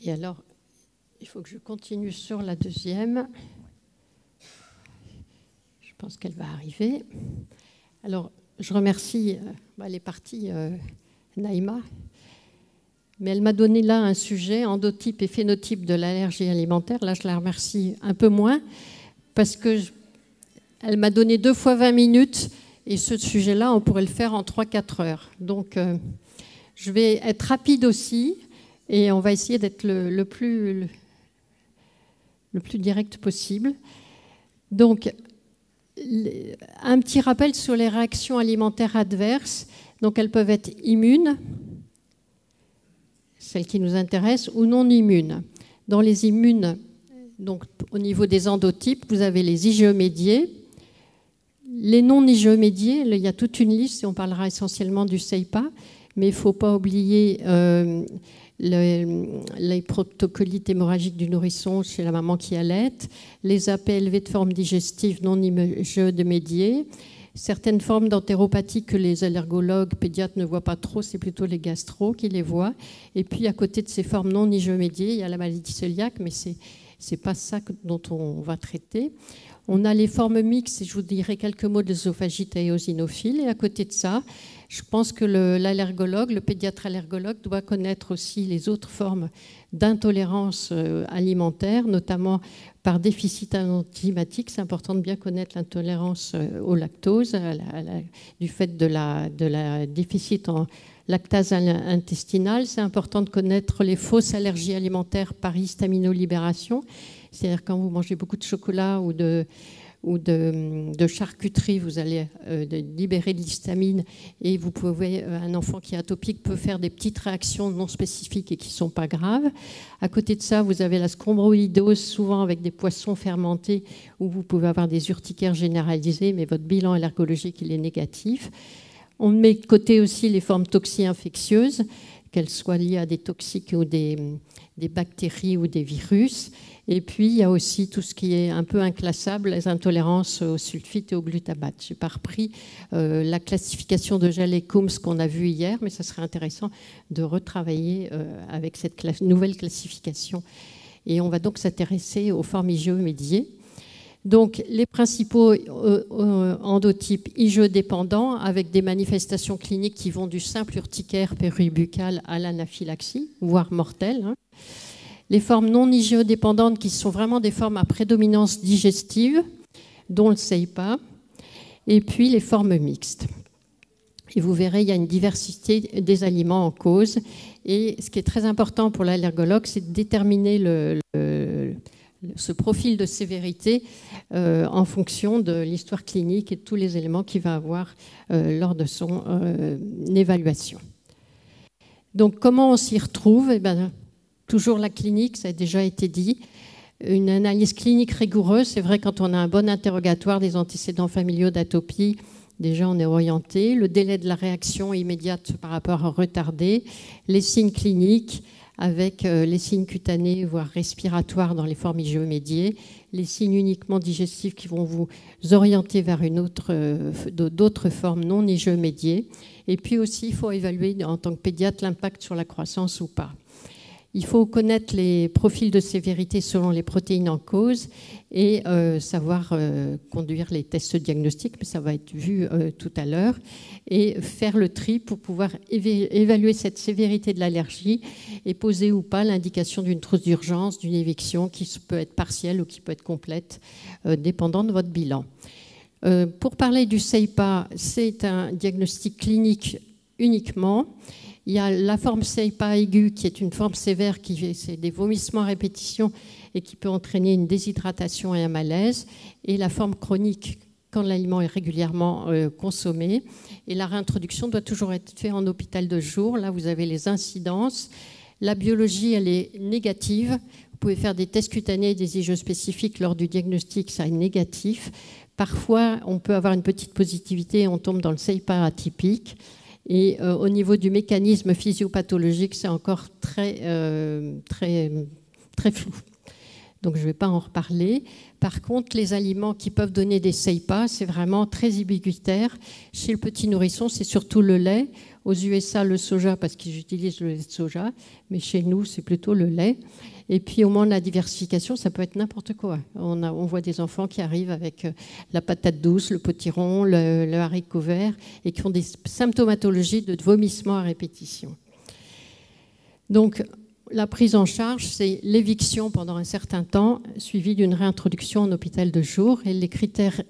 Et alors, il faut que je continue sur la deuxième. Je pense qu'elle va arriver. Alors, je remercie, elle est partie, Naïma, mais elle m'a donné là un sujet, endotype et phénotype de l'allergie alimentaire. Là, je la remercie un peu moins, parce qu'elle m'a donné 2 fois 20 minutes, et ce sujet-là, on pourrait le faire en 3-4 heures. Donc, je vais être rapide aussi, et on va essayer d'être le plus direct possible. Donc, un petit rappel sur les réactions alimentaires adverses. Donc, elles peuvent être immunes, celles qui nous intéressent, ou non immunes. Dans les immunes, donc, au niveau des endotypes, vous avez les IgE-médiés. Les non-IgE-médiés, il y a toute une liste, et on parlera essentiellement du CEIPA, mais il ne faut pas oublier les proctocolites hémorragiques du nourrisson chez la maman qui allaite, les AP élevés de forme digestive non IgE-médiées, certaines formes d'entéropathie que les allergologues pédiatres ne voient pas trop, c'est plutôt les gastro qui les voient. Et puis à côté de ces formes non IgE-médiées, il y a la maladie cœliaque, mais ce n'est pas ça dont on va traiter. On a les formes mixtes, et je vous dirai quelques mots de l'œsophagite éosinophile. Et à côté de ça, je pense que l'allergologue, le pédiatre allergologue, doit connaître aussi les autres formes d'intolérance alimentaire, notamment par déficit enzymatique. C'est important de bien connaître l'intolérance au lactose, du fait de la déficit en lactase intestinale. C'est important de connaître les fausses allergies alimentaires par histaminolibération. C'est-à-dire quand vous mangez beaucoup de chocolat ou de charcuterie, vous allez libérer de l'histamine, et vous pouvez, un enfant qui est atopique peut faire des petites réactions non spécifiques et qui ne sont pas graves. À côté de ça, vous avez la scombroïdose, souvent avec des poissons fermentés, où vous pouvez avoir des urticaires généralisés, mais votre bilan allergologique il est négatif. On met de côté aussi les formes toxi-infectieuses, qu'elles soient liées à des toxiques ou des bactéries ou des virus. Et puis, il y a aussi tout ce qui est un peu inclassable, les intolérances au sulfite et au glutamate. Je n'ai pas repris la classification de Gell et Coombs qu'on a vue hier, mais ça serait intéressant de retravailler avec cette nouvelle classification. Et on va donc s'intéresser aux formes IgE-médiées. Donc, les principaux endotypes IgE-dépendants, avec des manifestations cliniques qui vont du simple urticaire péribuccal à l'anaphylaxie, voire mortelle. Les formes non IgE-dépendantes, qui sont vraiment des formes à prédominance digestive, dont le CEIPA, et puis les formes mixtes. Et vous verrez, il y a une diversité des aliments en cause. Et ce qui est très important pour l'allergologue, c'est de déterminer ce profil de sévérité en fonction de l'histoire clinique et de tous les éléments qu'il va avoir lors de son évaluation. Donc, comment on s'y retrouve ? Eh bien, toujours la clinique, ça a déjà été dit. Une analyse clinique rigoureuse, c'est vrai, quand on a un bon interrogatoire des antécédents familiaux d'atopie, déjà on est orienté. Le délai de la réaction immédiate par rapport à retardé. Les signes cliniques avec les signes cutanés, voire respiratoires dans les formes IgE-médiées. Les signes uniquement digestifs qui vont vous orienter vers d'autres formes non IgE-médiées. Et puis aussi, il faut évaluer en tant que pédiatre l'impact sur la croissance ou pas. Il faut connaître les profils de sévérité selon les protéines en cause et savoir conduire les tests diagnostiques, mais ça va être vu tout à l'heure, et faire le tri pour pouvoir évaluer cette sévérité de l'allergie et poser ou pas l'indication d'une trousse d'urgence, d'une éviction qui peut être partielle ou qui peut être complète, dépendant de votre bilan. Pour parler du CEIPA, c'est un diagnostic clinique uniquement. Il y a la forme CEIPA aiguë, qui est une forme sévère, c'est des vomissements à répétition et qui peut entraîner une déshydratation et un malaise. Et la forme chronique, quand l'aliment est régulièrement consommé. Et la réintroduction doit toujours être faite en hôpital de jour. Là, vous avez les incidences. La biologie, elle est négative. Vous pouvez faire des tests cutanés et des IgE spécifiques lors du diagnostic, ça est négatif. Parfois, on peut avoir une petite positivité et on tombe dans le CEIPA atypique. Et au niveau du mécanisme physiopathologique, c'est encore très flou. Donc je ne vais pas en reparler. Par contre, les aliments qui peuvent donner des CEIPA, c'est vraiment très ubiquitaire. Chez le petit nourrisson, c'est surtout le lait Aux USA, le soja, parce qu'ils utilisent le lait de soja, mais chez nous, c'est plutôt le lait. Et puis, au moment de la diversification, ça peut être n'importe quoi. On voit des enfants qui arrivent avec la patate douce, le potiron, le haricot vert, et qui ont des symptomatologies de vomissement à répétition. Donc, la prise en charge, c'est l'éviction pendant un certain temps, suivie d'une réintroduction en hôpital de jour. Et les critères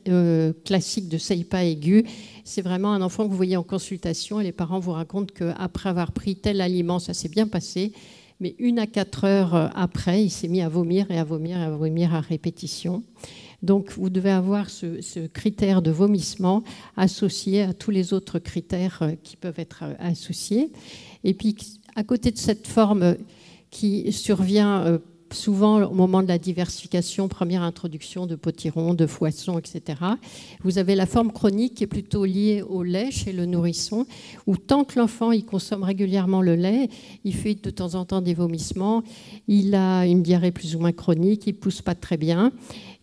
classiques de CEIPA aigu, c'est vraiment un enfant que vous voyez en consultation et les parents vous racontent qu'après avoir pris tel aliment, ça s'est bien passé, mais 1 à 4 heures après, il s'est mis à vomir et à vomir et à vomir à répétition. Donc, vous devez avoir ce critère de vomissement associé à tous les autres critères qui peuvent être associés. Et puis, à côté de cette forme qui survient souvent au moment de la diversification, première introduction de potiron, de foisson, etc. Vous avez la forme chronique qui est plutôt liée au lait chez le nourrisson, où tant que l'enfant il consomme régulièrement le lait, il fait de temps en temps des vomissements, il a une diarrhée plus ou moins chronique, il ne pousse pas très bien.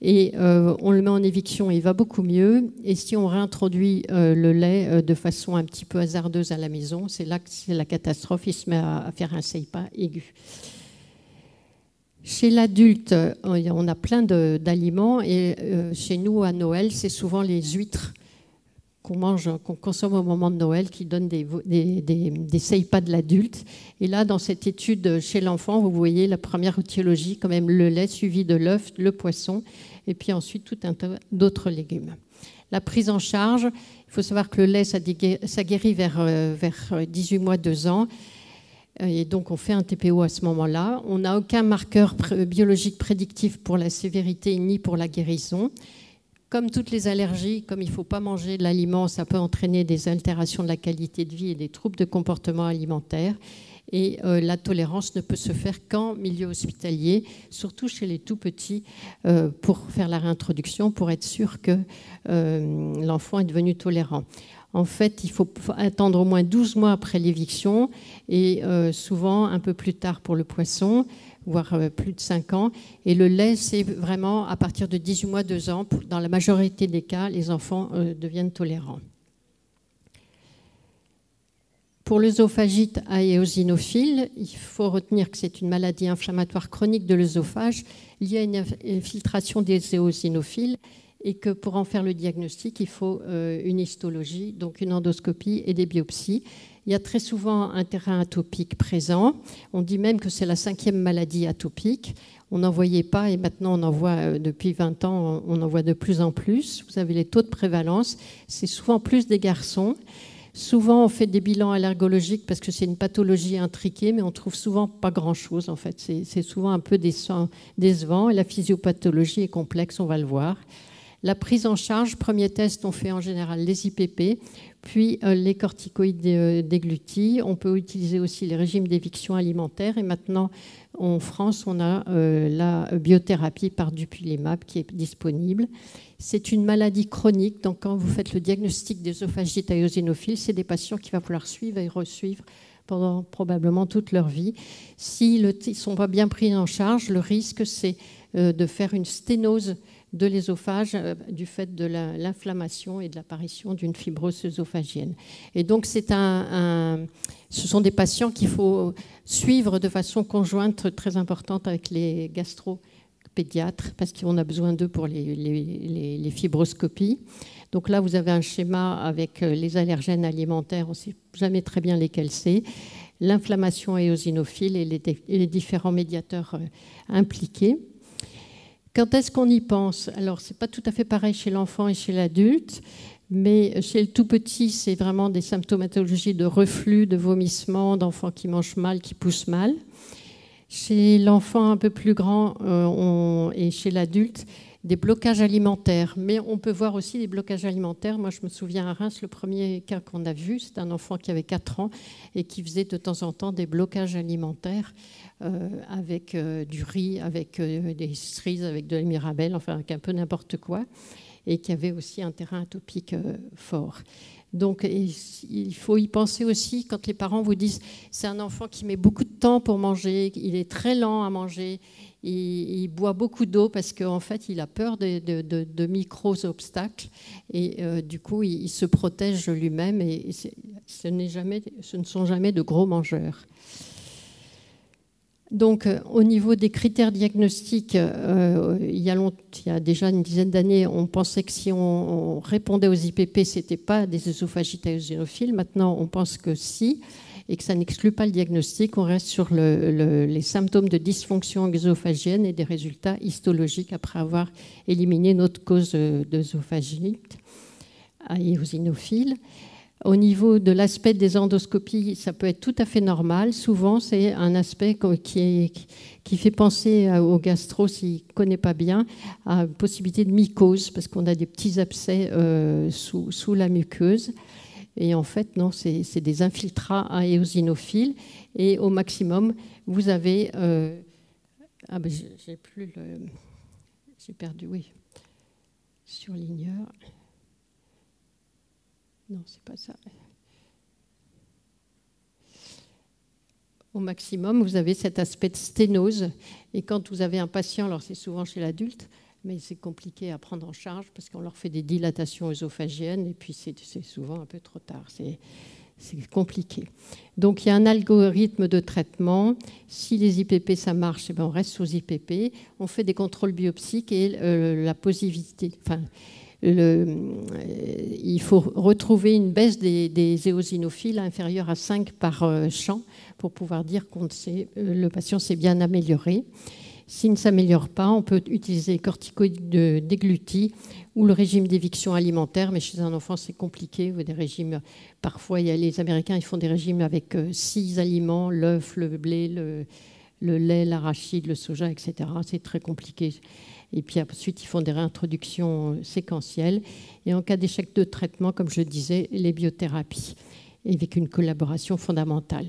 Et on le met en éviction et il va beaucoup mieux. Et si on réintroduit le lait de façon un petit peu hasardeuse à la maison, c'est là que c'est la catastrophe, il se met à faire un CEIPA aigu. Chez l'adulte, on a plein d'aliments et chez nous, à Noël, c'est souvent les huîtres qu'on mange, qu'on consomme au moment de Noël qui donnent des CEIPA de l'adulte. Et là, dans cette étude chez l'enfant, vous voyez la première étiologie, quand même le lait suivi de l'œuf, le poisson, et puis ensuite tout un tas d'autres légumes. La prise en charge, il faut savoir que le lait, ça guérit vers 18 mois, 2 ans. Et donc, on fait un TPO à ce moment-là. On n'a aucun marqueur biologique prédictif pour la sévérité ni pour la guérison. Comme toutes les allergies, comme il ne faut pas manger de l'aliment, ça peut entraîner des altérations de la qualité de vie et des troubles de comportement alimentaire. Et la tolérance ne peut se faire qu'en milieu hospitalier, surtout chez les tout-petits, pour faire la réintroduction, pour être sûr que l'enfant est devenu tolérant. En fait, il faut attendre au moins 12 mois après l'éviction et souvent un peu plus tard pour le poisson, voire plus de 5 ans. Et le lait, c'est vraiment à partir de 18 mois, 2 ans. Dans la majorité des cas, les enfants deviennent tolérants. Pour l'œsophagite à éosinophile, il faut retenir que c'est une maladie inflammatoire chronique de l'œsophage liée à une infiltration des éosinophiles et que pour en faire le diagnostic, il faut une histologie, donc une endoscopie et des biopsies. Il y a très souvent un terrain atopique présent. On dit même que c'est la 5e maladie atopique. On n'en voyait pas et maintenant on en voit depuis 20 ans, on en voit de plus en plus. Vous avez les taux de prévalence. C'est souvent plus des garçons. Souvent, on fait des bilans allergologiques parce que c'est une pathologie intriquée, mais on trouve souvent pas grand-chose. En fait, c'est souvent un peu décevant. Et la physiopathologie est complexe, on va le voir. La prise en charge, premier test, on fait en général les IPP, puis les corticoïdes déglutis. On peut utiliser aussi les régimes d'éviction alimentaire. Et maintenant, en France, on a la biothérapie par dupilumab qui est disponible. C'est une maladie chronique. Donc, quand vous faites le diagnostic d'œsophagite à éosinophile, c'est des patients qu'il va falloir suivre et resuivre pendant probablement toute leur vie. S'ils ne sont pas bien pris en charge, le risque, c'est de faire une sténose de l'œsophage du fait de l'inflammation et de l'apparition d'une fibrose œsophagienne. Et donc, ce sont des patients qu'il faut suivre de façon conjointe très importante avec les gastropédiatres parce qu'on a besoin d'eux pour les fibroscopies. Donc là, vous avez un schéma avec les allergènes alimentaires, on ne sait jamais très bien lesquels c'est, l'inflammation éosinophile et les différents médiateurs impliqués. Quand est-ce qu'on y pense? Alors, ce n'est pas tout à fait pareil chez l'enfant et chez l'adulte, mais chez le tout petit, c'est vraiment des symptomatologies de reflux, de vomissement, d'enfants qui mangent mal, qui poussent mal. Chez l'enfant un peu plus grand et chez l'adulte, des blocages alimentaires. Mais on peut voir aussi des blocages alimentaires. Moi, je me souviens à Reims, le premier cas qu'on a vu, c'est un enfant qui avait 4 ans et qui faisait de temps en temps des blocages alimentaires avec du riz, avec des cerises, avec de la mirabelle, enfin avec un peu n'importe quoi, et qui avait aussi un terrain atopique fort. Donc, il faut y penser aussi quand les parents vous disent c'est un enfant qui met beaucoup de temps pour manger, il est très lent à manger, il boit beaucoup d'eau parce qu'en fait, il a peur de micro-obstacles et du coup, il se protège lui-même et ce ne sont jamais de gros mangeurs. Donc, au niveau des critères diagnostiques, il y a déjà une dizaine d'années, on pensait que si on répondait aux IPP, ce n'était pas des œsophagites éosinophiles. Maintenant, on pense que si, et que ça n'exclut pas le diagnostic. On reste sur les symptômes de dysfonction œsophagienne et des résultats histologiques après avoir éliminé notre cause d'œsophagite éosinophile. Au niveau de l'aspect des endoscopies, ça peut être tout à fait normal. Souvent, c'est un aspect qui fait penser au gastro, s'il ne connaît pas bien, à une possibilité de mycose, parce qu'on a des petits abcès sous la muqueuse. Et en fait, non, c'est des infiltrats éosinophiles. Et au maximum, vous avez... j'ai perdu, oui. Surligneur. Non, c'est pas ça. Au maximum, vous avez cet aspect de sténose. Et quand vous avez un patient, alors c'est souvent chez l'adulte, mais c'est compliqué à prendre en charge parce qu'on leur fait des dilatations œsophagiennes et puis c'est souvent un peu trop tard. C'est compliqué. Donc il y a un algorithme de traitement. Si les IPP ça marche, eh bien, on reste aux IPP. On fait des contrôles biopsiques et la positivité. Enfin, il faut retrouver une baisse des éosinophiles inférieure à 5 par champ pour pouvoir dire que le patient s'est bien amélioré. S'il ne s'améliore pas, on peut utiliser les corticoïdes déglutis ou le régime d'éviction alimentaire, mais chez un enfant, c'est compliqué. Des régimes, parfois, les Américains ils font des régimes avec 6 aliments, l'œuf, le blé, le lait, l'arachide, le soja, etc. C'est très compliqué. Et puis ensuite, ils font des réintroductions séquentielles. Et en cas d'échec de traitement, comme je le disais, les biothérapies, avec une collaboration fondamentale.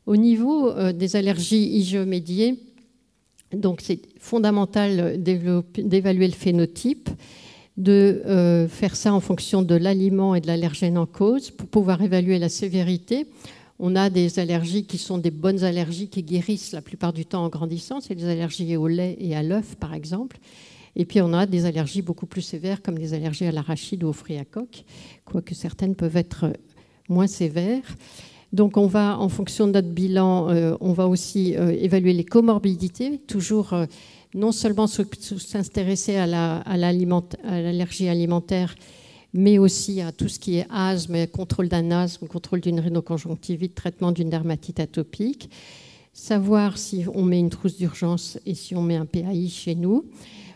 Au niveau des allergies IgE-médiées, donc c'est fondamental d'évaluer le phénotype, de faire ça en fonction de l'aliment et de l'allergène en cause pour pouvoir évaluer la sévérité. On a des allergies qui sont des bonnes allergies qui guérissent la plupart du temps en grandissant. C'est des allergies au lait et à l'œuf, par exemple. Et puis, on a des allergies beaucoup plus sévères, comme des allergies à l'arachide ou aux fruits à coque, quoique certaines peuvent être moins sévères. Donc, on va, en fonction de notre bilan, on va aussi évaluer les comorbidités, toujours non seulement s'intéresser à l'allergie alimentaire, mais aussi à tout ce qui est asthme, contrôle d'un asthme, contrôle d'une rhinoconjonctivite, traitement d'une dermatite atopique, savoir si on met une trousse d'urgence et si on met un PAI chez nous,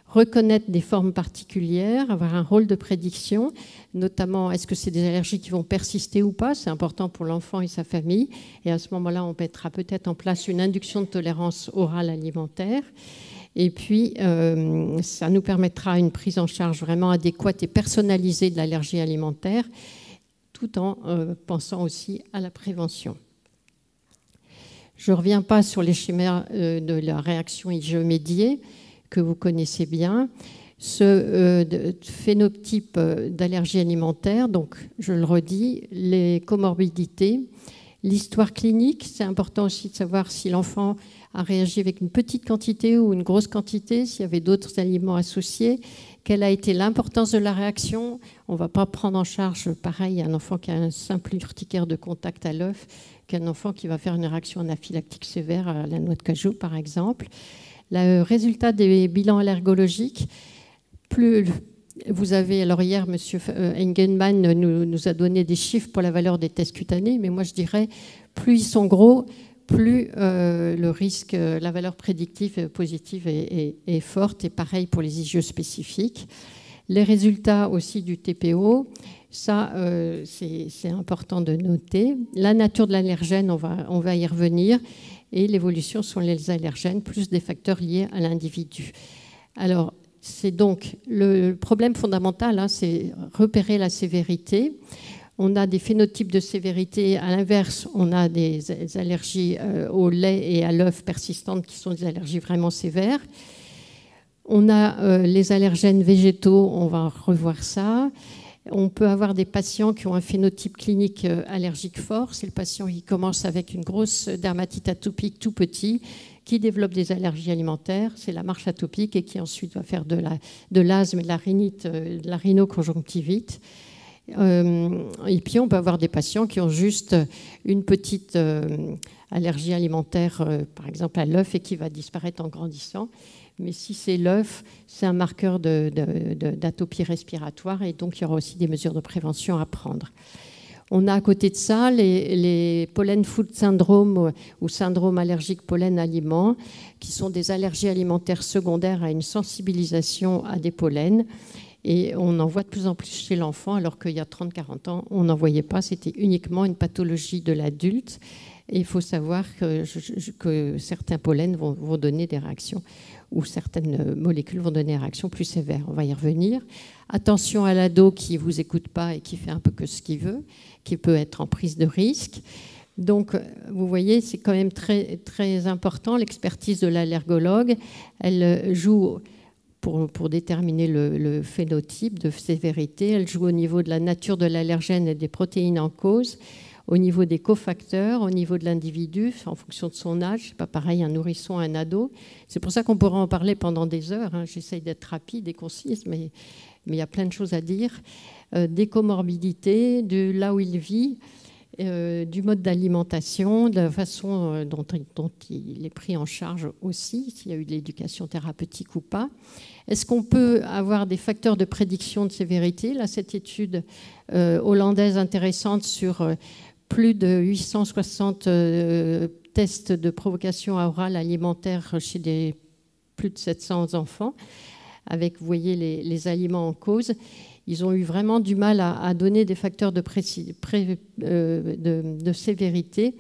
reconnaître des formes particulières, avoir un rôle de prédiction, notamment est-ce que c'est des allergies qui vont persister ou pas, c'est important pour l'enfant et sa famille, et à ce moment-là, on mettra peut-être en place une induction de tolérance orale alimentaire. Et puis, ça nous permettra une prise en charge vraiment adéquate et personnalisée de l'allergie alimentaire, tout en pensant aussi à la prévention. Je ne reviens pas sur les schémas de la réaction IgE-médiée que vous connaissez bien. Ce phénotype d'allergie alimentaire, donc je le redis, les comorbidités, l'histoire clinique, c'est important aussi de savoir si l'enfant a réagi avec une petite quantité ou une grosse quantité, s'il y avait d'autres aliments associés, quelle a été l'importance de la réaction. On ne va pas prendre en charge, pareil, un enfant qui a un simple urticaire de contact à l'œuf qu'un enfant qui va faire une réaction anaphylactique sévère à la noix de cajou, par exemple. Le résultat des bilans allergologiques, plus vous avez, alors hier, M. Engelmann nous a donné des chiffres pour la valeur des tests cutanés, mais moi je dirais, plus ils sont gros, plus le risque, la valeur prédictive positive est forte, et pareil pour les IgE spécifiques. Les résultats aussi du TPO, ça c'est important de noter. La nature de l'allergène, on va y revenir, et l'évolution sur les allergènes, plus des facteurs liés à l'individu. Alors, c'est donc le problème fondamental, hein, c'est repérer la sévérité. On a des phénotypes de sévérité. À l'inverse, on a des allergies au lait et à l'œuf persistantes qui sont des allergies vraiment sévères. On a les allergènes végétaux, on va revoir ça. On peut avoir des patients qui ont un phénotype clinique allergique fort. C'est le patient qui commence avec une grosse dermatite atopique tout petit, qui développe des allergies alimentaires. C'est la marche atopique et qui ensuite va faire de l'asthme et de la rhinite, de la rhinoconjonctivite. Et puis, on peut avoir des patients qui ont juste une petite allergie alimentaire, par exemple à l'œuf, et qui va disparaître en grandissant. Mais si c'est l'œuf, c'est un marqueur d'atopie respiratoire, et donc il y aura aussi des mesures de prévention à prendre. On a à côté de ça les pollen food syndrome ou syndrome allergique pollen-aliment, qui sont des allergies alimentaires secondaires à une sensibilisation à des pollens. Et on en voit de plus en plus chez l'enfant, alors qu'il y a 30-40 ans, on n'en voyait pas. C'était uniquement une pathologie de l'adulte. Et il faut savoir que certains pollens vont donner des réactions, ou certaines molécules vont donner des réactions plus sévères. On va y revenir. Attention à l'ado qui ne vous écoute pas et qui fait un peu que ce qu'il veut, qui peut être en prise de risque. Donc, vous voyez, c'est quand même très, très important. L'expertise de l'allergologue, elle joue pour déterminer le phénotype de sévérité. Elle joue au niveau de la nature de l'allergène et des protéines en cause, au niveau des cofacteurs, au niveau de l'individu, en fonction de son âge. C'est pas pareil un nourrisson, un ado. C'est pour ça qu'on pourra en parler pendant des heures. J'essaye d'être rapide et concise, mais il y a plein de choses à dire. Des comorbidités, de là où il vit, du mode d'alimentation, de la façon dont il est pris en charge aussi, s'il y a eu de l'éducation thérapeutique ou pas. Est-ce qu'on peut avoir des facteurs de prédiction de sévérité? Là, cette étude hollandaise intéressante sur plus de 860 tests de provocation orale alimentaire chez plus de 700 enfants, avec, vous voyez, les aliments en cause. Ils ont eu vraiment du mal à donner des facteurs de sévérité.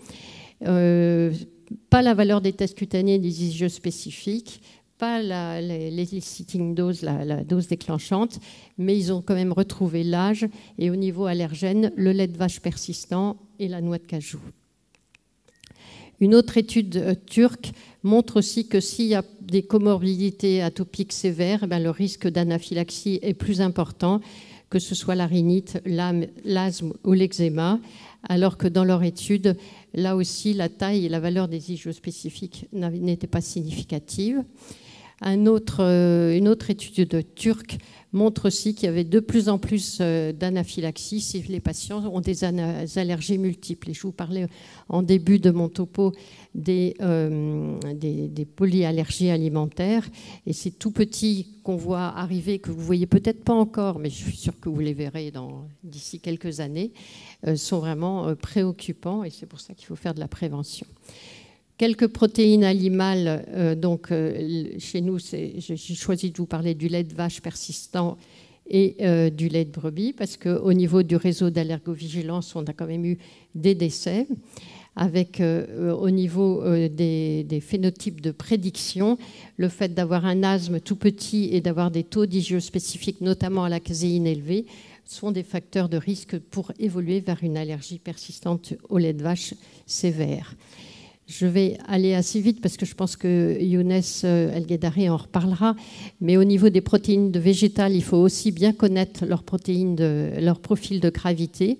Pas la valeur des tests cutanés des IgE spécifiques, pas l'eliciting dose, la dose déclenchante, mais ils ont quand même retrouvé l'âge et au niveau allergène, le lait de vache persistant et la noix de cajou. Une autre étude turque montre aussi que s'il y a des comorbidités atopiques sévères, le risque d'anaphylaxie est plus important, que ce soit la rhinite, l'asthme ou l'eczéma, alors que dans leur étude, là aussi, la taille et la valeur des IgE spécifiques n'étaient pas significatives. Une autre étude turque montre aussi qu'il y avait de plus en plus d'anaphylaxie si les patients ont des allergies multiples. Et je vous parlais en début de mon topo des polyallergies alimentaires. Et ces tout petits qu'on voit arriver, que vous ne voyez peut-être pas encore, mais je suis sûre que vous les verrez d'ici quelques années, sont vraiment préoccupants. Et c'est pour ça qu'il faut faire de la prévention. Quelques protéines animales, chez nous, j'ai choisi de vous parler du lait de vache persistant et du lait de brebis, parce qu'au niveau du réseau d'allergovigilance, on a quand même eu des décès, avec au niveau des phénotypes de prédiction, le fait d'avoir un asthme tout petit et d'avoir des taux d'IgE spécifiques, notamment à la caséine élevée, sont des facteurs de risque pour évoluer vers une allergie persistante au lait de vache sévère. Je vais aller assez vite parce que je pense que Younes El-Guedari en reparlera. Mais au niveau des protéines végétales, il faut aussi bien connaître leur profil de gravité.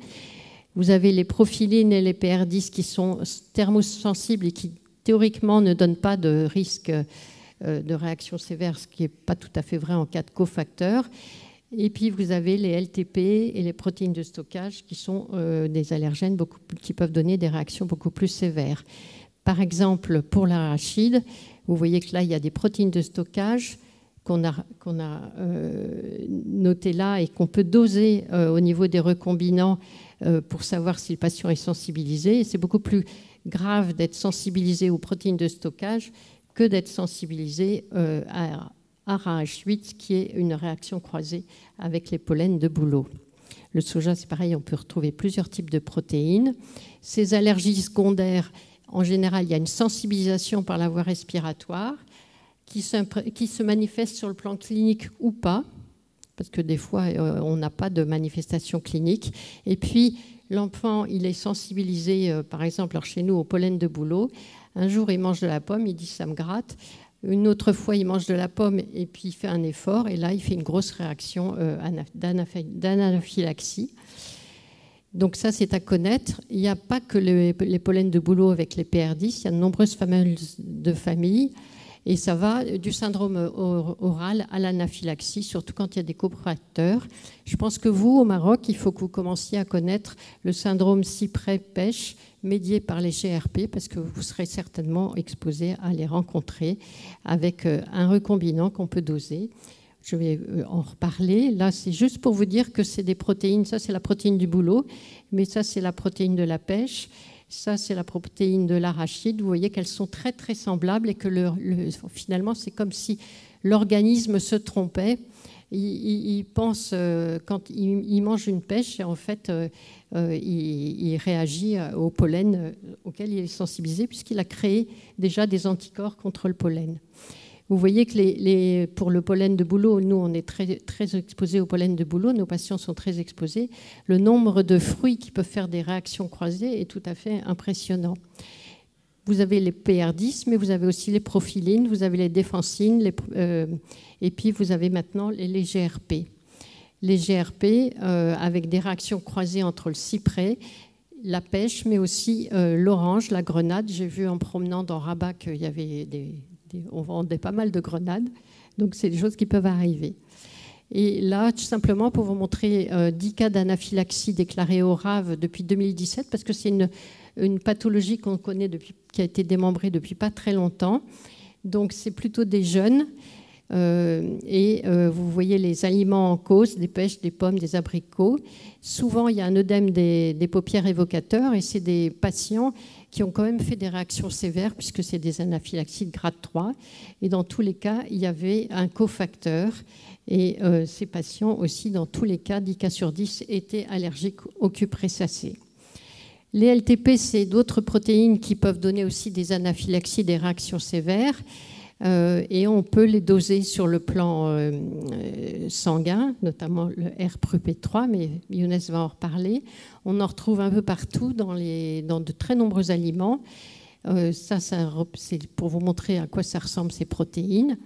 Vous avez les profilines et les PR10 qui sont thermosensibles et qui théoriquement ne donnent pas de risque de réaction sévère, ce qui n'est pas tout à fait vrai en cas de cofacteur. Et puis vous avez les LTP et les protéines de stockage qui sont des allergènes qui peuvent donner des réactions beaucoup plus sévères. Par exemple, pour l'arachide, vous voyez que là, il y a des protéines de stockage qu'on a notées là et qu'on peut doser au niveau des recombinants pour savoir si le patient est sensibilisé. Et c'est beaucoup plus grave d'être sensibilisé aux protéines de stockage que d'être sensibilisé à RH8, qui est une réaction croisée avec les pollens de bouleau. Le soja, c'est pareil, on peut retrouver plusieurs types de protéines. Ces allergies secondaires, en général, il y a une sensibilisation par la voie respiratoire qui se manifeste sur le plan clinique ou pas, parce que des fois, on n'a pas de manifestation clinique. Et puis, l'enfant, il est sensibilisé, par exemple, alors chez nous, au pollen de bouleau. Un jour, il mange de la pomme, il dit « ça me gratte ». Une autre fois, il mange de la pomme et puis il fait un effort. Et là, il fait une grosse réaction d'anaphylaxie. Donc ça, c'est à connaître. Il n'y a pas que les pollens de bouleau avec les PR10, il y a de nombreuses familles. Et ça va du syndrome oral à l'anaphylaxie, surtout quand il y a des cofacteurs. Je pense que vous, au Maroc, il faut que vous commenciez à connaître le syndrome cyprès-pêche médié par les GRP, parce que vous serez certainement exposé à les rencontrer avec un recombinant qu'on peut doser. Je vais en reparler. Là, c'est juste pour vous dire que c'est des protéines. Ça, c'est la protéine du bouleau, mais ça, c'est la protéine de la pêche. Ça, c'est la protéine de l'arachide. Vous voyez qu'elles sont très, très semblables et que finalement, c'est comme si l'organisme se trompait. Il pense, quand il mange une pêche, en fait, il réagit au pollen auquel il est sensibilisé puisqu'il a créé déjà des anticorps contre le pollen. Vous voyez que pour le pollen de bouleau, nous, on est très, très exposés au pollen de bouleau, nos patients sont très exposés. Le nombre de fruits qui peuvent faire des réactions croisées est tout à fait impressionnant. Vous avez les PR10, mais vous avez aussi les profilines, vous avez les défensines, et puis vous avez maintenant les GRP. Les GRP, avec des réactions croisées entre le cyprès, la pêche, mais aussi l'orange, la grenade. J'ai vu en promenant dans Rabat qu'il y avait on vendait pas mal de grenades, donc c'est des choses qui peuvent arriver. Et là, tout simplement pour vous montrer 10 cas d'anaphylaxie déclarés au RAV depuis 2017, parce que c'est une pathologie qu'on connaît qui a été démembrée depuis pas très longtemps. Donc c'est plutôt des jeunes. Vous voyez les aliments en cause, des pêches, des pommes, des abricots. Souvent, il y a un œdème des paupières évocateur et c'est des patients qui ont quand même fait des réactions sévères puisque c'est des anaphylaxies de grade 3. Et dans tous les cas, il y avait un cofacteur. Et ces patients aussi, dans tous les cas, 10 cas sur 10, étaient allergiques aux cupressacées. Les LTP, c'est d'autres protéines qui peuvent donner aussi des anaphylaxies, des réactions sévères. Et on peut les doser sur le plan sanguin, notamment le RPP3, mais Younes va en reparler. On en retrouve un peu partout dans de très nombreux aliments. C'est pour vous montrer à quoi ça ressemble ces protéines.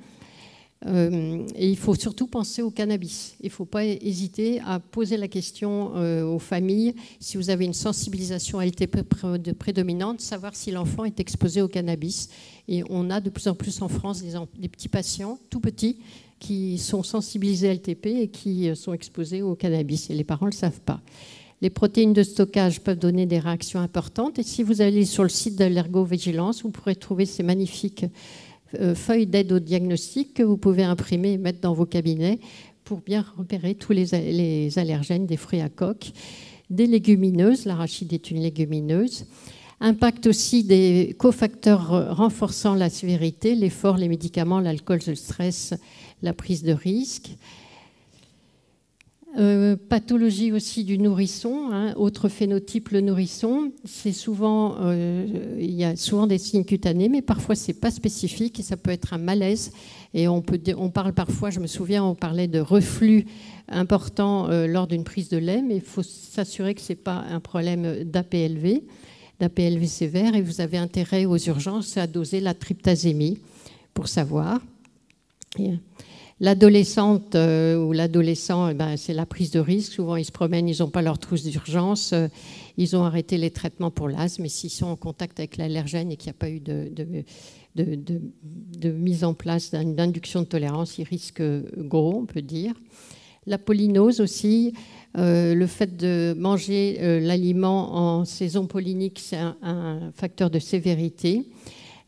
Et il faut surtout penser au cannabis. Il ne faut pas hésiter à poser la question aux familles, si vous avez une sensibilisation à LTP prédominante, savoir si l'enfant est exposé au cannabis. Et on a de plus en plus en France des petits patients, tout petits, qui sont sensibilisés à LTP et qui sont exposés au cannabis. Et les parents ne le savent pas. Les protéines de stockage peuvent donner des réactions importantes. Et si vous allez sur le site de l'ergovigilance, vous pourrez trouver ces magnifiques feuilles d'aide au diagnostic que vous pouvez imprimer et mettre dans vos cabinets pour bien repérer tous les allergènes des fruits à coque. Des légumineuses, l'arachide est une légumineuse. Impact aussi des cofacteurs renforçant la sévérité, l'effort, les médicaments, l'alcool, le stress, la prise de risque. Pathologie aussi du nourrisson, autre phénotype, le nourrisson. C'est souvent, il y a souvent des signes cutanés, mais parfois c'est pas spécifique et ça peut être un malaise. Et on parle parfois, je me souviens, on parlait de reflux important lors d'une prise de lait, mais il faut s'assurer que c'est pas un problème d'APLV sévère. Et vous avez intérêt aux urgences à doser la tryptasémie pour savoir. L'adolescente ou l'adolescent, c'est la prise de risque. Souvent, ils se promènent, ils n'ont pas leur trousse d'urgence. Ils ont arrêté les traitements pour l'asthme. Et s'ils sont en contact avec l'allergène et qu'il n'y a pas eu de mise en place d'induction de tolérance, ils risquent gros, on peut dire. La pollinose aussi, le fait de manger l'aliment en saison pollinique, c'est un facteur de sévérité.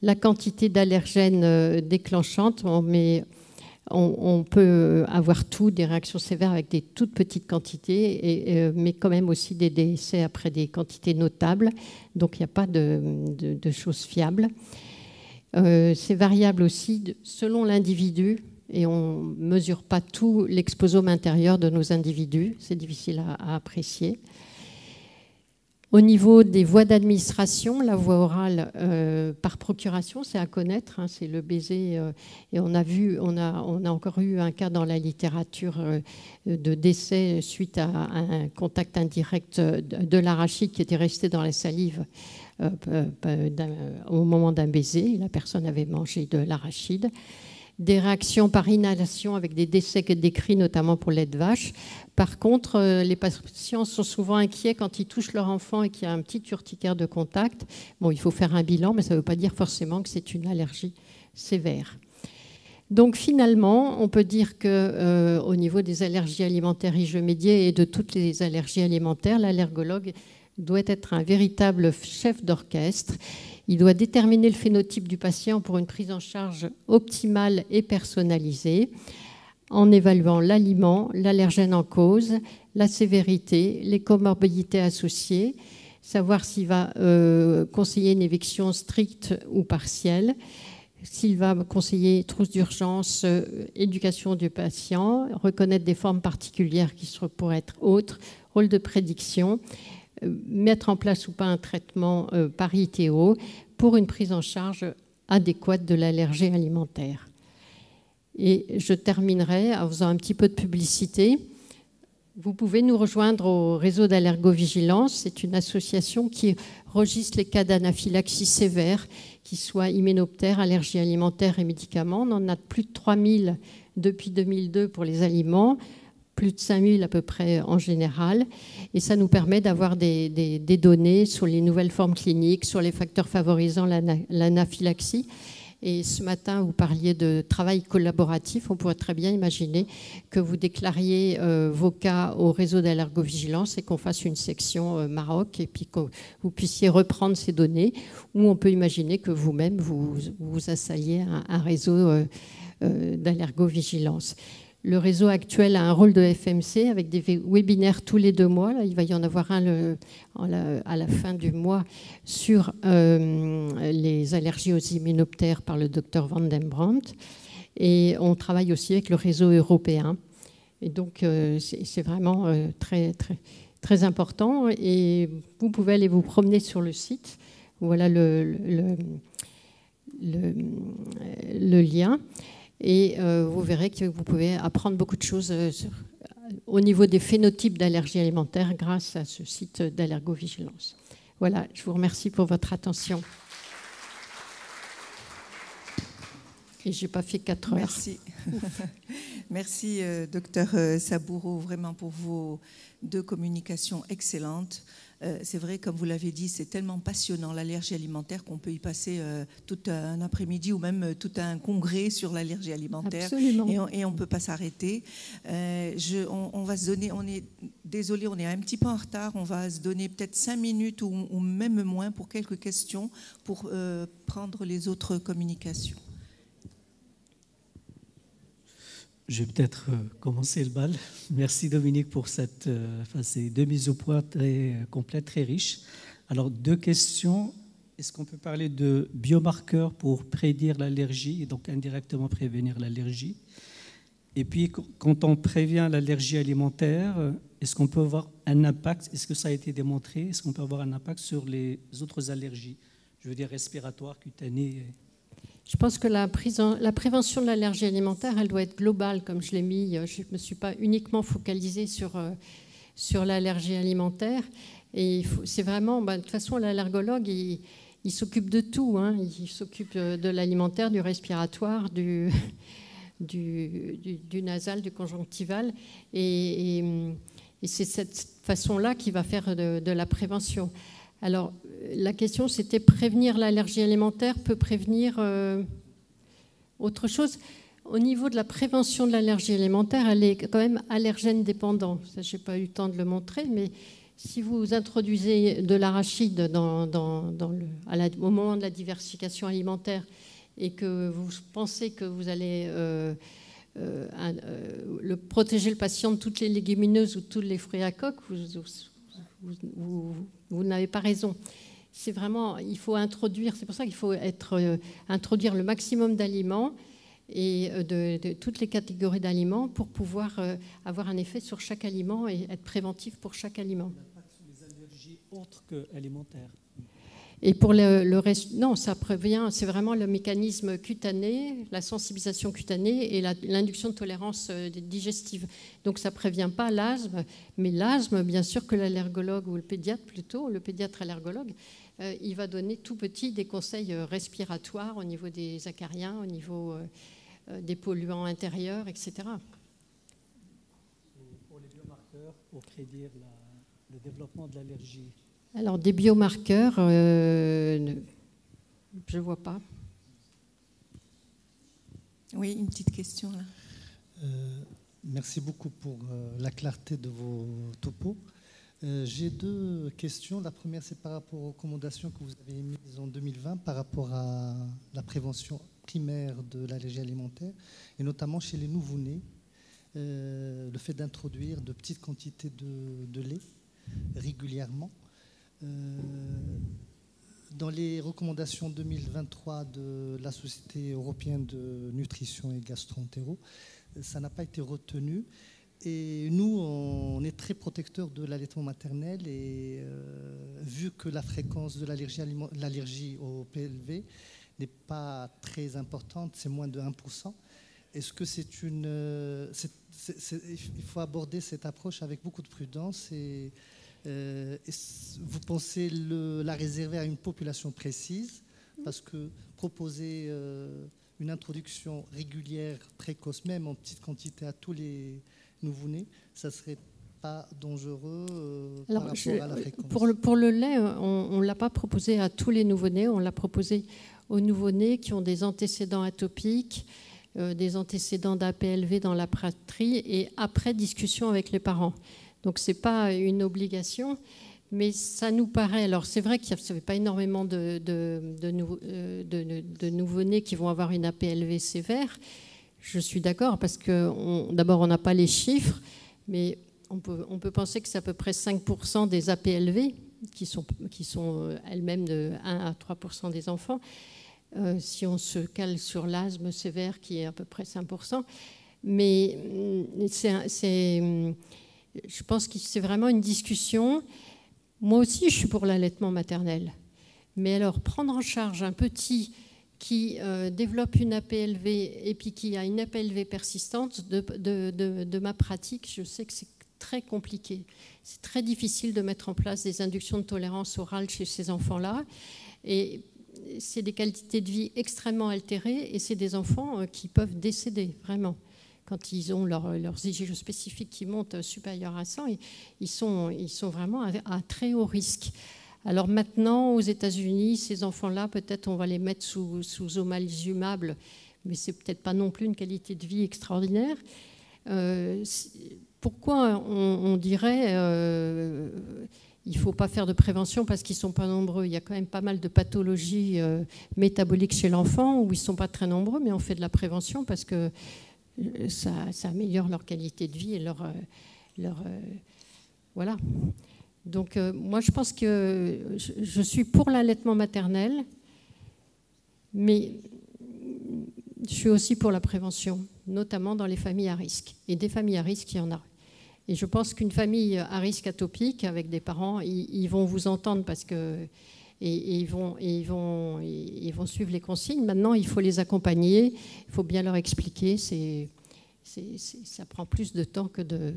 La quantité d'allergènes déclenchantes, on peut avoir des réactions sévères avec des toutes petites quantités, mais quand même aussi des décès après des quantités notables. Donc il n'y a pas de choses fiables. C'est variable aussi selon l'individu et on ne mesure pas tout l'exposome intérieur de nos individus. C'est difficile à apprécier. Au niveau des voies d'administration, la voie orale par procuration, c'est à connaître, c'est le baiser. Et on a encore eu un cas dans la littérature de décès suite à un contact indirect de l'arachide qui était resté dans la salive au moment d'un baiser. La personne avait mangé de l'arachide. Des réactions par inhalation avec des décès décrits, notamment pour lait de vache. Par contre, les patients sont souvent inquiets quand ils touchent leur enfant et qu'il y a un petit urticaire de contact. Bon, il faut faire un bilan, mais ça ne veut pas dire forcément que c'est une allergie. sévères. Donc finalement, on peut dire qu'au niveau des allergies alimentaires ijomédiées et de toutes les allergies alimentaires, l'allergologue doit être un véritable chef d'orchestre. Il doit déterminer le phénotype du patient pour une prise en charge optimale et personnalisée, en évaluant l'aliment, l'allergène en cause, la sévérité, les comorbidités associées, savoir s'il va conseiller une éviction stricte ou partielle, s'il va conseiller trousse d'urgence, éducation du patient, reconnaître des formes particulières qui pourraient être autres, rôle de prédiction, mettre en place ou pas un traitement par ITO pour une prise en charge adéquate de l'allergie alimentaire. Et je terminerai en faisant un petit peu de publicité. Vous pouvez nous rejoindre au réseau d'allergovigilance. C'est une association qui registre les cas d'anaphylaxie sévère, qu'ils soient hyménoptères, allergies alimentaires et médicaments. On en a plus de 3000 depuis 2002 pour les aliments, plus de 5000 à peu près en général. Et ça nous permet d'avoir des données sur les nouvelles formes cliniques, sur les facteurs favorisant l'anaphylaxie. Et ce matin, vous parliez de travail collaboratif. On pourrait très bien imaginer que vous déclariez vos cas au réseau d'allergovigilance et qu'on fasse une section Maroc et puis que vous puissiez reprendre ces données. Ou on peut imaginer que vous-même, vous assailliez un réseau d'allergovigilance. Le réseau actuel a un rôle de FMC avec des webinaires tous les 2 mois. Là, il va y en avoir un à la fin du mois sur les allergies aux hyménoptères par le docteur Van den Brandt. Et on travaille aussi avec le réseau européen. Et donc, c'est vraiment très, très, très important. Et vous pouvez aller vous promener sur le site. Voilà le lien. Et vous verrez que vous pouvez apprendre beaucoup de choses au niveau des phénotypes d'allergies alimentaires grâce à ce site d'allergovigilance. Voilà, je vous remercie pour votre attention. Et je n'ai pas fait 4 heures. Merci. Merci, docteur Saboureau, vraiment pour vos 2 communications excellentes. C'est vrai, comme vous l'avez dit, c'est tellement passionnant, l'allergie alimentaire, qu'on peut y passer tout un après-midi ou même tout un congrès sur l'allergie alimentaire. Absolument. Et on ne peut pas s'arrêter. On va se donner, on est désolé, on est un petit peu en retard, on va se donner peut-être 5 minutes ou même moins pour quelques questions pour prendre les autres communications. Je vais peut-être commencer le bal. Merci Dominique pour ces 2 mises au point très complètes, très riches. Alors 2 questions. Est-ce qu'on peut parler de biomarqueurs pour prédire l'allergie et donc indirectement prévenir l'allergie? Et puis quand on prévient l'allergie alimentaire, est-ce qu'on peut avoir un impact? Est-ce que ça a été démontré? Est-ce qu'on peut avoir un impact sur les autres allergies? Je veux dire respiratoires, cutanées. Je pense que la prévention de l'allergie alimentaire, elle doit être globale, comme je l'ai mis. Je ne me suis pas uniquement focalisée sur l'allergie alimentaire. Et c'est vraiment, de toute façon, l'allergologue, il s'occupe de tout. Hein. Il s'occupe de l'alimentaire, du respiratoire, du nasal, du conjonctival. Et c'est cette façon-là qui va faire de la prévention. Alors, la question, c'était prévenir l'allergie alimentaire peut prévenir autre chose. Au niveau de la prévention de l'allergie alimentaire, elle est quand même allergène dépendante. Ça, je n'ai pas eu le temps de le montrer, mais si vous introduisez de l'arachide au moment de la diversification alimentaire et que vous pensez que vous allez protéger le patient de toutes les légumineuses ou de tous les fruits à coque, vous n'avez pas raison. C'est vraiment, il faut introduire, c'est pour ça qu'il faut introduire le maximum d'aliments et de toutes les catégories d'aliments pour pouvoir avoir un effet sur chaque aliment et être préventif pour chaque aliment. L'impact sur les allergies autres qu'alimentaires. Et pour le reste, non, ça prévient, c'est vraiment le mécanisme cutané, la sensibilisation cutanée et l'induction de tolérance digestive. Donc ça ne prévient pas l'asthme, mais l'asthme, bien sûr que l'allergologue ou le pédiatre plutôt, le pédiatre allergologue, il va donner tout petit des conseils respiratoires au niveau des acariens, au niveau des polluants intérieurs, etc. Pour les biomarqueurs, pour prédire le développement de l'allergie. Alors, des biomarqueurs, je ne vois pas. Oui, une petite question là. Merci beaucoup pour la clarté de vos topos. J'ai deux questions. La première, c'est par rapport aux recommandations que vous avez émises en 2020 par rapport à la prévention primaire de l'allergie alimentaire, et notamment chez les nouveau-nés, le fait d'introduire de petites quantités de lait régulièrement. Dans les recommandations 2023 de la Société européenne de nutrition et gastro-entérologie, ça n'a pas été retenu. Et nous, on est très protecteurs de l'allaitement maternel, et vu que la fréquence de l'allergie au PLV n'est pas très importante, c'est moins de 1%, est-ce que il faut aborder cette approche avec beaucoup de prudence, et vous pensez la réserver à une population précise, parce que proposer une introduction régulière, précoce, même en petite quantité à tous les nouveau-nés, ça ne serait pas dangereux par rapport à la fréquence? Pour le lait, on ne l'a pas proposé à tous les nouveau-nés, on l'a proposé aux nouveau-nés qui ont des antécédents atopiques, des antécédents d'APLV dans la fratrie, et après discussion avec les parents. Donc ce n'est pas une obligation, mais ça nous paraît... Alors c'est vrai qu'il n'y avait pas énormément de nouveau-nés qui vont avoir une APLV sévère. Je suis d'accord, parce que d'abord on n'a pas les chiffres, mais on peut penser que c'est à peu près 5% des APLV qui sont elles-mêmes de 1 à 3% des enfants. Si on se cale sur l'asthme sévère qui est à peu près 5%. Mais je pense que c'est vraiment une discussion. Moi aussi, je suis pour l'allaitement maternel. Mais alors, prendre en charge un petit qui développe une APLV et puis qui a une APLV persistante, de ma pratique, je sais que c'est très compliqué. C'est très difficile de mettre en place des inductions de tolérance orale chez ces enfants-là. Et c'est des qualités de vie extrêmement altérées, et c'est des enfants qui peuvent décéder, vraiment. Quand ils ont leurs IgE spécifiques qui montent supérieurs à 100, ils sont vraiment à très haut risque. Alors maintenant, aux États-Unis, ces enfants-là, peut-être on va les mettre sous omalizumab, mais c'est peut-être pas non plus une qualité de vie extraordinaire. Pourquoi on dirait il ne faut pas faire de prévention parce qu'ils ne sont pas nombreux? Il y a quand même pas mal de pathologies métaboliques chez l'enfant où ils ne sont pas très nombreux, mais on fait de la prévention parce que ça améliore leur qualité de vie et leur voilà. Donc moi, je pense que je suis pour l'allaitement maternel, mais je suis aussi pour la prévention, notamment dans les familles à risque. Et des familles à risque, il y en a. Et je pense qu'une famille à risque atopique, avec des parents, ils vont vous entendre parce que ils vont suivre les consignes. Maintenant, il faut les accompagner, il faut bien leur expliquer. Ça prend plus de temps que de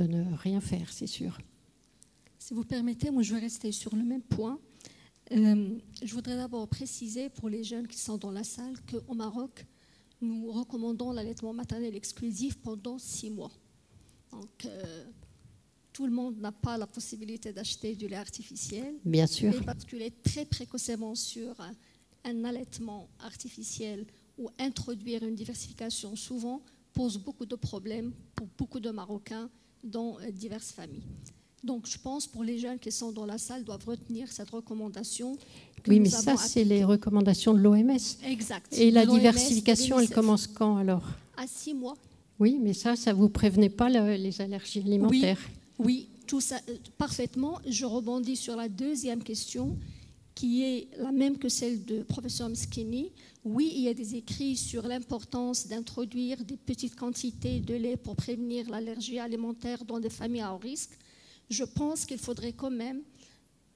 ne rien faire, c'est sûr. Si vous permettez, moi je vais rester sur le même point. Je voudrais d'abord préciser pour les jeunes qui sont dans la salle qu'au Maroc, nous recommandons l'allaitement maternel exclusif pendant 6 mois. Donc, tout le monde n'a pas la possibilité d'acheter du lait artificiel. Bien sûr. Et basculer très précocement sur un allaitement artificiel ou introduire une diversification souvent pose beaucoup de problèmes pour beaucoup de Marocains dans diverses familles. Donc, je pense pour les jeunes qui sont dans la salle doivent retenir cette recommandation. Oui, mais ça, c'est les recommandations de l'OMS. Exact. Et la diversification, elle commence quand alors? À 6 mois. Oui, mais ça ne vous prévenait pas les allergies alimentaires? Oui, tout ça, parfaitement. Je rebondis sur la deuxième question, qui est la même que celle de professeur Mskini. Oui, il y a des écrits sur l'importance d'introduire des petites quantités de lait pour prévenir l'allergie alimentaire dans des familles à haut risque. Je pense qu'il faudrait quand même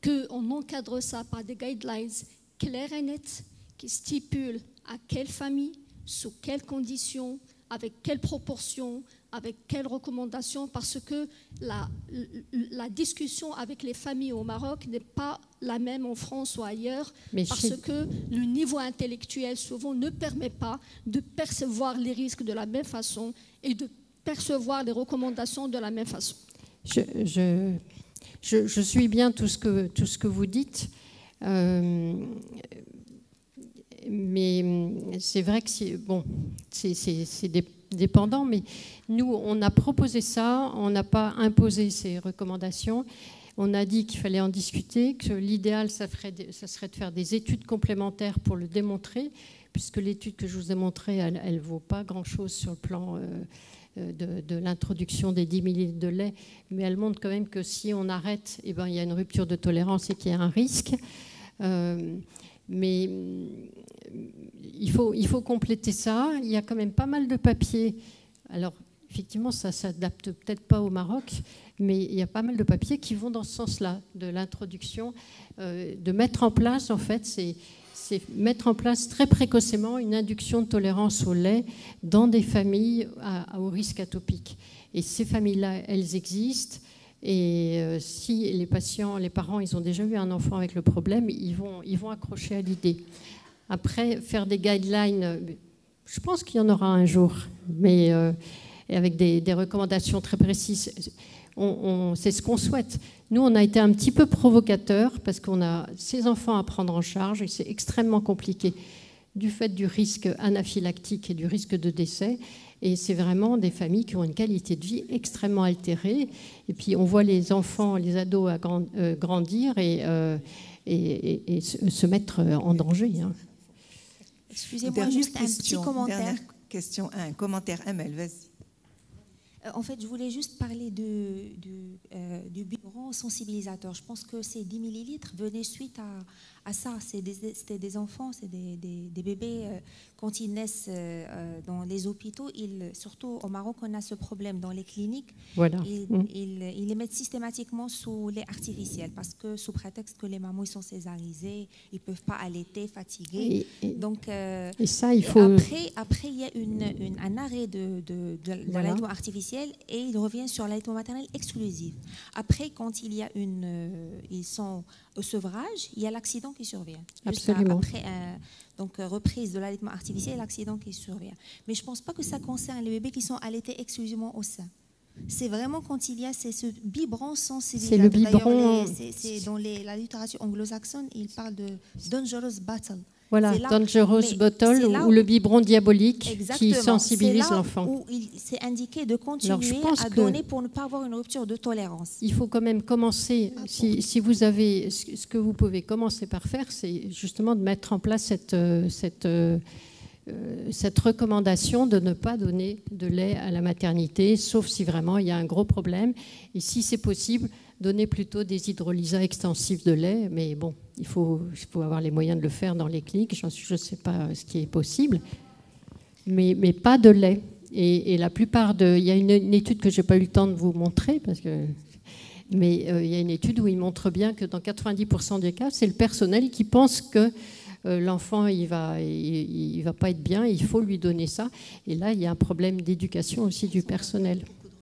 qu'on encadre ça par des guidelines claires et nettes qui stipulent à quelle famille, sous quelles conditions, avec quelles proportions, avec quelles recommandations, parce que la discussion avec les familles au Maroc n'est pas la même en France ou ailleurs, parce que le niveau intellectuel souvent ne permet pas de percevoir les risques de la même façon et de percevoir les recommandations de la même façon. Je suis bien tout ce que vous dites. mais c'est vrai que c'est dépendant, mais nous, on a proposé ça, on n'a pas imposé ces recommandations. On a dit qu'il fallait en discuter, que l'idéal, ça serait de faire des études complémentaires pour le démontrer, puisque l'étude que je vous ai montrée, elle ne vaut pas grand-chose sur le plan de l'introduction des 10 millilitres de lait, mais elle montre quand même que si on arrête, il y a une rupture de tolérance et qu'il y a un risque. Mais il faut compléter ça. Il y a quand même pas mal de papiers. Alors, effectivement, ça ne s'adapte peut-être pas au Maroc, mais il y a pas mal de papiers qui vont dans ce sens-là, de l'introduction, de mettre en place, en fait, c'est mettre en place très précocement une induction de tolérance au lait dans des familles au risque atopique. Et ces familles-là, elles existent. Et si les parents, ils ont déjà eu un enfant avec le problème, ils vont accrocher à l'idée. Après, faire des guidelines, je pense qu'il y en aura un jour, mais avec des recommandations très précises. C'est ce qu'on souhaite. Nous, on a été un petit peu provocateurs parce qu'on a ces enfants à prendre en charge et c'est extrêmement compliqué du fait du risque anaphylactique et du risque de décès. Et c'est vraiment des familles qui ont une qualité de vie extrêmement altérée. Et puis, on voit les enfants, les ados grandir et se mettre en danger. Excusez-moi, juste un petit commentaire. Dernière question, un commentaire, Amel, vas-y. En fait, je voulais juste parler du biberon sensibilisateur. Je pense que ces 10 millilitres venaient suite à ça. C'était des enfants, c'est des bébés. Quand ils naissent dans les hôpitaux, surtout au Maroc, on a ce problème dans les cliniques. Voilà. Ils les mettent systématiquement sous lait artificiel parce que sous prétexte que les mamans ils sont césarisées, ils ne peuvent pas allaiter, fatigués. Donc, et ça, il faut... Après, il y a un arrêt de l'allaitement artificiel et ils reviennent sur l'allaitement maternel exclusif. Après, quand ils sont au sevrage, il y a l'accident qui survient. Absolument. Après, donc reprise de l'allaitement artificiel, l'accident qui survient. Mais je ne pense pas que ça concerne les bébés qui sont allaités exclusivement au sein. C'est vraiment quand il y a ce biberon sensibilisateur. C'est le biberon. Dans la littérature anglo-saxonne, il parle de dangerous battle. Voilà, dangerous bottle ou le biberon diabolique qui sensibilise l'enfant. Où c'est indiqué de continuer à donner pour ne pas avoir une rupture de tolérance. Il faut quand même commencer, si vous avez, ce que vous pouvez commencer par faire, c'est justement de mettre en place cette recommandation de ne pas donner de lait à la maternité, sauf si vraiment il y a un gros problème. Et si c'est possible, donner plutôt des hydrolysats extensifs de lait. Mais bon, il faut avoir les moyens de le faire dans les cliniques. Je ne sais pas ce qui est possible. Mais pas de lait. Et la plupart il y a une étude que je n'ai pas eu le temps de vous montrer, mais il y a une étude où il montre bien que dans 90% des cas, c'est le personnel qui pense que l'enfant il va pas être bien, il faut lui donner ça. Et là, il y a un problème d'éducation aussi du personnel.